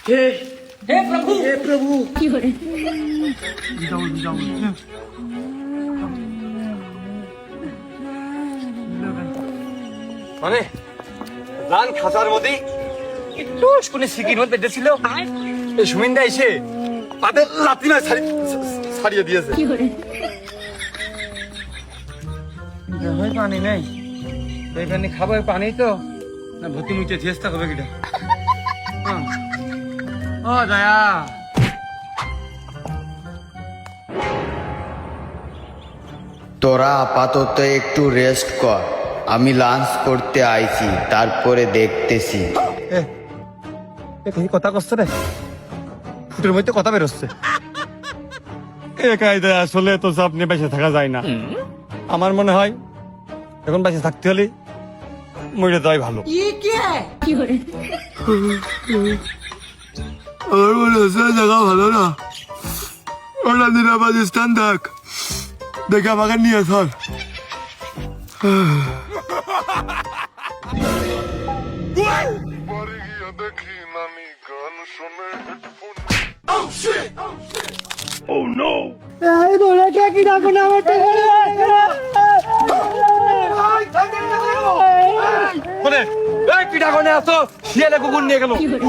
हे हे प्रभु हे प्रभु কি করে মানে রান খাঁচার মধ্যে একটু শুনে সিকির মধ্যে বেঁধেছিল এই সুমিন্দা এসে পাতে লাথি মার ছাড়িয়ে দিয়েছে। কি করে ভাই পানি নেই এখানে খাবার পানি তো না ভর্তি মুখে চেষ্টা করবে কিটা ও দয়া তোরা আপাতত একটু রেস্ট কর, আমি লাঞ্চ করতে আইছি, তারপরে দেখতেছি। এখানে কথা করছে রে ফুটের মধ্যে কথা বেরোচ্ছে একাই দেয় আসলে তো চাপ নিয়ে বেঁচে থাকা যায় না। আমার মনে হয় এখন বেঁচে থাকতে হলে মরে দেওয়াই ভালো। ये क्या है কি করে আমার মনে হচ্ছে জায়গা ভালো না, ওরা নিরাপদ স্থান থাক, দেখে আমাকে নিয়ে চল। বাড়ি গিয়ে দেখি নানি গান শুনে হেডফোন বলে এই পিঠা কোনে আসো শিয়ালে কুকুর নিয়ে গেল। কি করে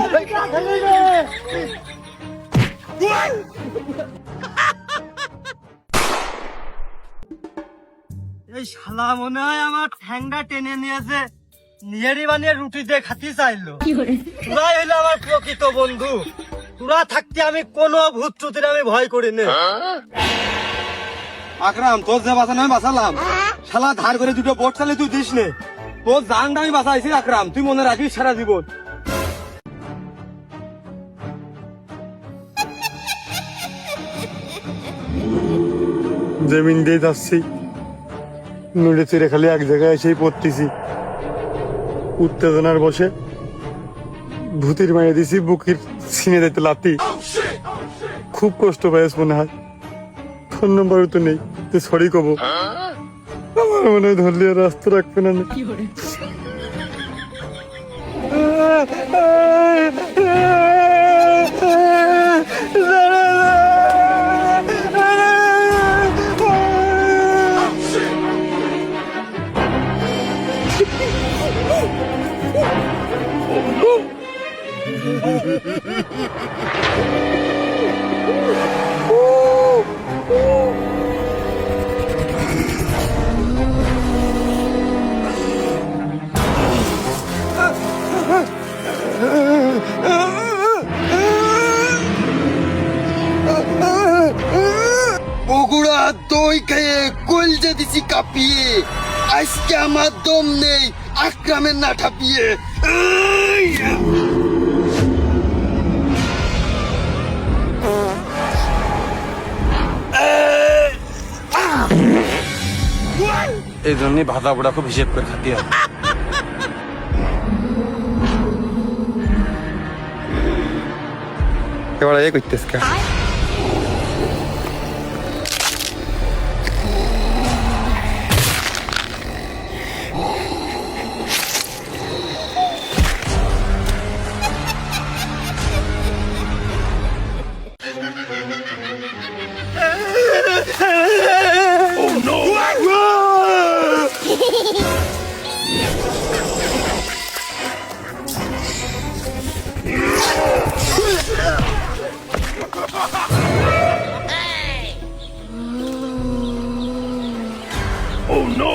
এই শালা মনে হয় আমার ঠ্যাংটা টেনে নিয়েছে, নিয়েরি বানিয়ে রুটি দিয়ে খাতি চাইলো। কি করে তোরাই হইলো আমার প্রকৃত বন্ধু, তোরা থাকতে আমি কোনো ভূত চুতির আমি ভয় করি না। আকরাম তোর যে বাঁচানো আমি বাঁচালাম, শালা ধার করে দুটো বোট চালে তুই দিস নে, তোর জানটা আমি বাঁচাইছি আকরাম, তুই মনে রাখিস সারা জীবন। জমিন দিয়ে যাচ্ছি, নুড়ে চিড়ে খালি এক জায়গায় এসেই পড়তেছি, উত্তেজনার বসে ভূতির মাইরে দিছি বুকের ছিনে যেতে লাতি, খুব কষ্ট পাইস মনে হয়। ফোন নম্বর তো নেই, তুই সরি কব, আমার মনে হয় ধরলে আর রাস্তা রাখবে না। কি করে বগুড়া দই খেয়ে কলজে দিছি কাঁপিয়ে, আজকে আমার দম নেই আকরামের না ঠাপিয়ে। এই জন্যই ভাজা পোড়া খুব হিসেব করে খাতি হয়। এবার এ করতেছ কে? Oh no!